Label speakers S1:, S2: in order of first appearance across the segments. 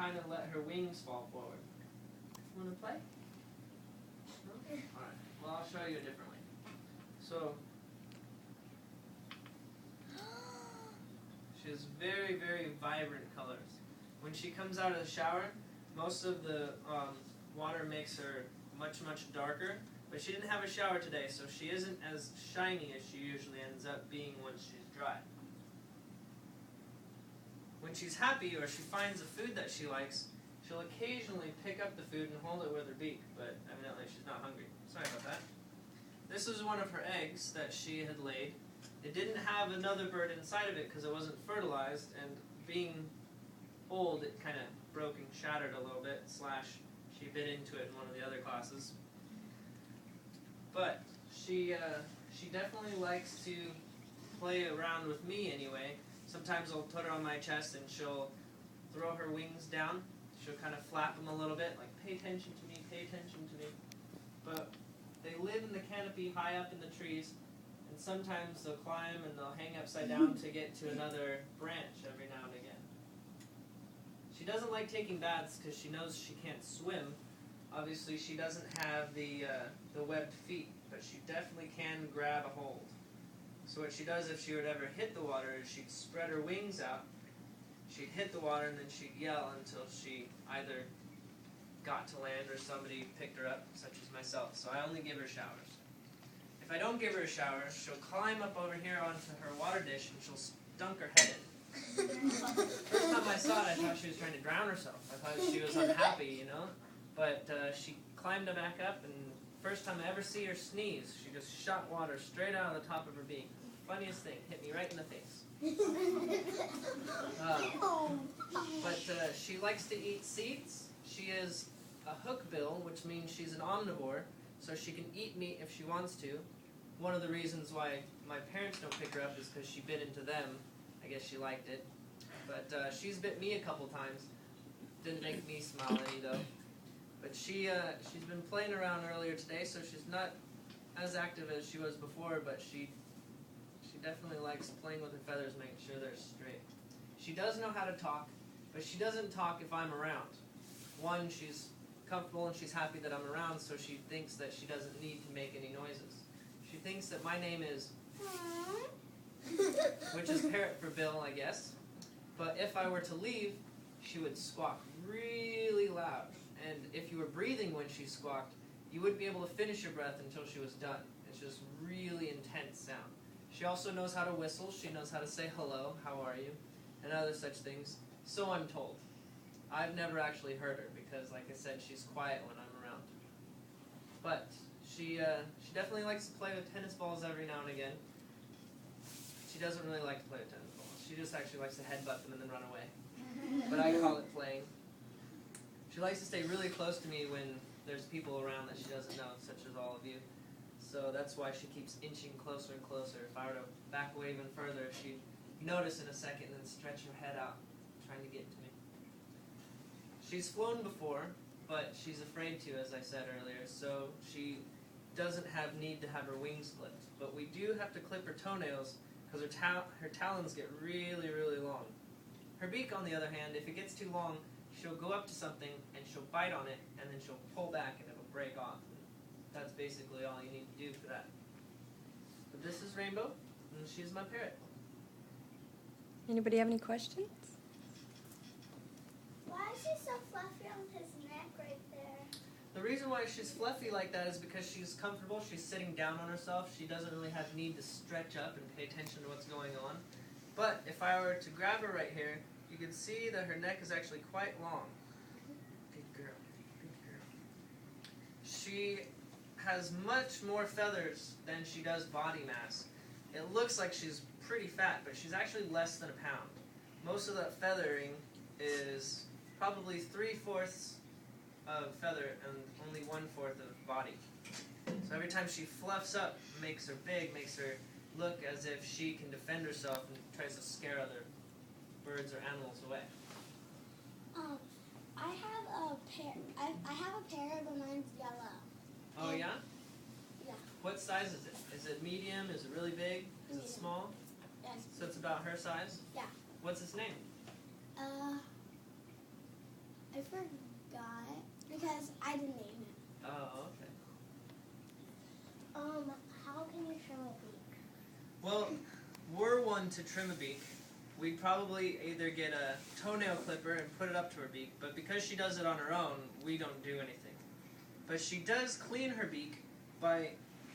S1: kind of let her wings fall forward. Want to play? No? Alright. Well, I'll show you a different way. So, she has very, very vibrant colors. When she comes out of the shower, most of the water makes her much, much darker. But she didn't have a shower today, so she isn't as shiny as she usually ends up being once she's dry. When she's happy or she finds a food that she likes, she'll occasionally pick up the food and hold it with her beak, but evidently she's not hungry. Sorry about that. This was one of her eggs that she had laid. It didn't have another bird inside of it because it wasn't fertilized, and being old, it kind of broke and shattered a little bit, / she bit into it in one of the other classes. But she definitely likes to play around with me anyway. Sometimes I'll put her on my chest and she'll throw her wings down. She'll kind of flap them a little bit, like, pay attention to me, pay attention to me. But they live in the canopy high up in the trees, and sometimes they'll climb and they'll hang upside down to get to another branch every now and again. She doesn't like taking baths because she knows she can't swim. Obviously, she doesn't have the webbed feet, but she definitely can grab a hold. So what she does if she would ever hit the water is she'd spread her wings out, she'd hit the water, and then she'd yell until she either got to land or somebody picked her up, such as myself. So I only give her showers. If I don't give her a shower, she'll climb up over here onto her water dish and she'll dunk her head in. First time I saw it, I thought she was trying to drown herself. I thought she was unhappy, you know? But she climbed back up, and first time I ever see her sneeze, she just shot water straight out of the top of her beak. Funniest thing, hit me right in the face. But she likes to eat seeds. She is a hookbill, which means she's an omnivore, so she can eat meat if she wants to. One of the reasons why my parents don't pick her up is because she bit into them. I guess she liked it. But she's bit me a couple times. Didn't make me smile any, though. But she's been playing around earlier today, so she's not as active as she was before, but she definitely likes playing with her feathers, making sure they're straight. She does know how to talk, but she doesn't talk if I'm around. One, she's comfortable and she's happy that I'm around, so she thinks that she doesn't need to make any noises. She thinks that my name is, which is parrot for Bill, I guess. But if I were to leave, she would squawk really loud. And if you were breathing when she squawked, you wouldn't be able to finish your breath until she was done. It's just really intense sound. She also knows how to whistle. She knows how to say hello, how are you, and other such things. So I'm told. I've never actually heard her because, like I said, she's quiet when I'm around. But she definitely likes to play with tennis balls every now and again. She doesn't really like to play with tennis balls. She just actually likes to headbutt them and then run away. But I call it playing. She likes to stay really close to me when there's people around that she doesn't know, such as all of you. So that's why she keeps inching closer and closer. If I were to back away even further, she'd notice in a second and then stretch her head out, trying to get to me. She's flown before, but she's afraid to, as I said earlier, so she doesn't have need to have her wings clipped. But we do have to clip her toenails because her talons get really, really long. Her beak, on the other hand, if it gets too long, she'll go up to something and she'll bite on it, and then she'll pull back and it'll break off. And that's basically all you need to do for that. But this is Rainbow, and she's my parrot.
S2: Anybody have any questions?
S3: Why is she so fluffy on his neck right there?
S1: The reason why she's fluffy like that is because she's comfortable. She's sitting down on herself. She doesn't really have need to stretch up and pay attention to what's going on. But if I were to grab her right here, you can see that her neck is actually quite long. Good girl, good girl. She has much more feathers than she does body mass. It looks like she's pretty fat, but she's actually less than a pound. Most of that feathering is probably 3/4 of feather and only 1/4 of body. So every time she fluffs up, makes her big, makes her look as if she can defend herself and tries to scare other birds or animals away.
S3: I have a parrot, but mine's yellow.
S1: Oh yeah?
S3: Yeah.
S1: What size is it? Is it medium? Is it really big? Is it small?
S3: Yes.
S1: So it's about her size?
S3: Yeah.
S1: What's its name?
S3: forgot because I didn't name it.
S1: Oh, okay.
S3: How can you trim a beak?
S1: Well, we're one to trim a beak. We'd probably either get a toenail clipper and put it up to her beak, but because she does it on her own, we don't do anything. But she does clean her beak by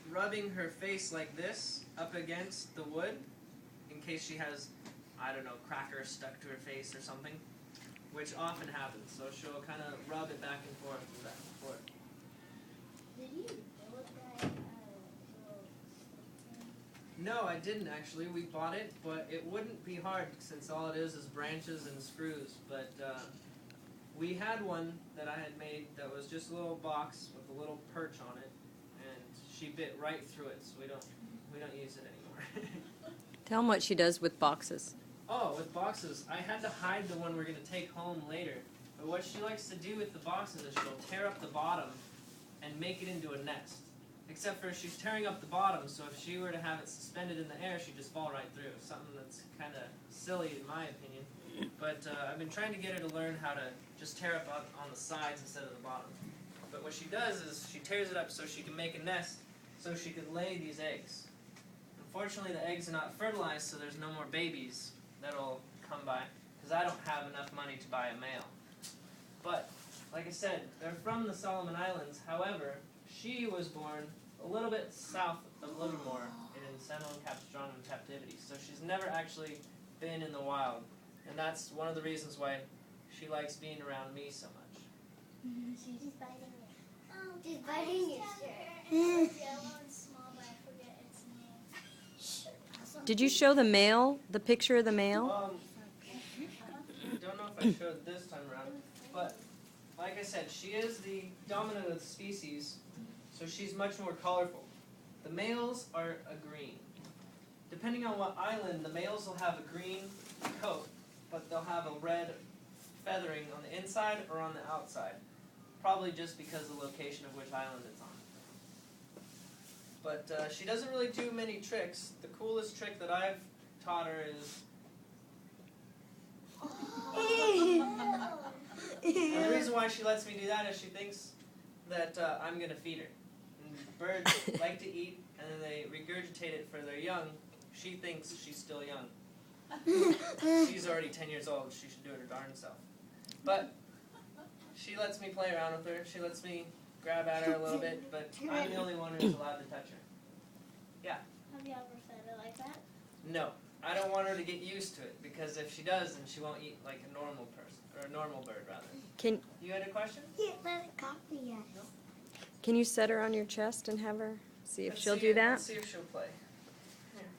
S1: rubbing her face like this up against the wood in case she has, I don't know, crackers stuck to her face or something, which often happens. So she'll kind of rub it back and forth and back and forth.
S3: Did you build that little stick?
S1: No, I didn't actually. We bought it, but it wouldn't be hard since all it is branches and screws. But we had one that I had made that was just a little box with a little perch on it, and she bit right through it. So we don't use it anymore.
S2: Tell them what she does with boxes.
S1: Oh, with boxes, I had to hide the one we're gonna take home later. But what she likes to do with the boxes is she'll tear up the bottom and make it into a nest. Except for she's tearing up the bottom, so if she were to have it suspended in the air, she'd just fall right through. Something that's kind of silly in my opinion. But I've been trying to get her to learn how to just tear up on the sides instead of the bottom. But what she does is she tears it up so she can make a nest, so she can lay these eggs. Unfortunately, the eggs are not fertilized, so there's no more babies that'll come by, because I don't have enough money to buy a male. But, like I said, they're from the Solomon Islands. However, she was born a little bit south of Livermore in San Juan Capistrano in captivity, so she's never actually been in the wild, and that's one of the reasons why she likes being around me so much.
S3: She's just biting it. Oh, she's biting your shirt. It's yellow and small, but I forget its name.
S2: Did you show the male, the picture of the male?
S1: Don't know if I showed this time around, but like I said, she is the dominant of the species, so she's much more colorful. The males are a green. Depending on what island, the males will have a green coat, but they'll have a red feathering on the inside or on the outside. Probably just because of the location of which island it's on. But she doesn't really do many tricks. The coolest trick that I've taught her is... And the reason why she lets me do that is she thinks that I'm going to feed her. And birds like to eat, and then they regurgitate it for their young. She thinks she's still young. She's already 10 years old. She should do it her darn self. But she lets me play around with her. She lets me grab at her a little bit, but I'm the only one who's allowed to touch her. Yeah.
S3: Have you ever fed it like that?
S1: No. I don't want her to get used to it, because if she does, then she won't eat like a normal person, or a normal bird, rather. You had a question?
S3: Yeah, let it copy yet.
S1: No.
S2: Can you set her on your chest and have her see if
S1: Let's
S2: she'll
S1: see
S2: do that?
S1: Let's see if she'll play. Here.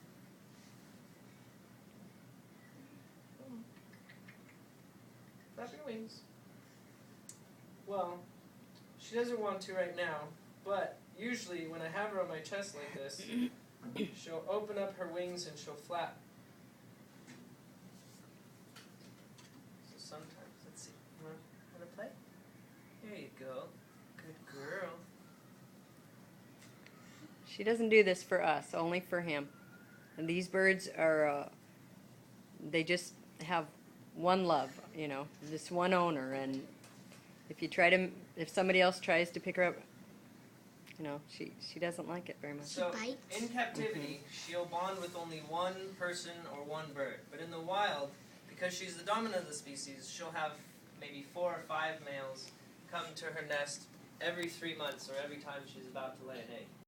S1: Flap your wings. Well, she doesn't want to right now, but usually when I have her on my chest like this, she'll open up her wings and she'll flap. So sometimes, let's see. Want to play? There you go. Good girl.
S2: She doesn't do this for us, only for him. And these birds are, they just have one love, you know, just one owner. And if somebody else tries to pick her up, you know, she doesn't like it very much.
S1: So,
S3: bites.
S1: in captivity, she'll bond with only one person or one bird. But in the wild, because she's the dominant of the species, she'll have maybe 4 or 5 males come to her nest every 3 months or every time she's about to lay an egg.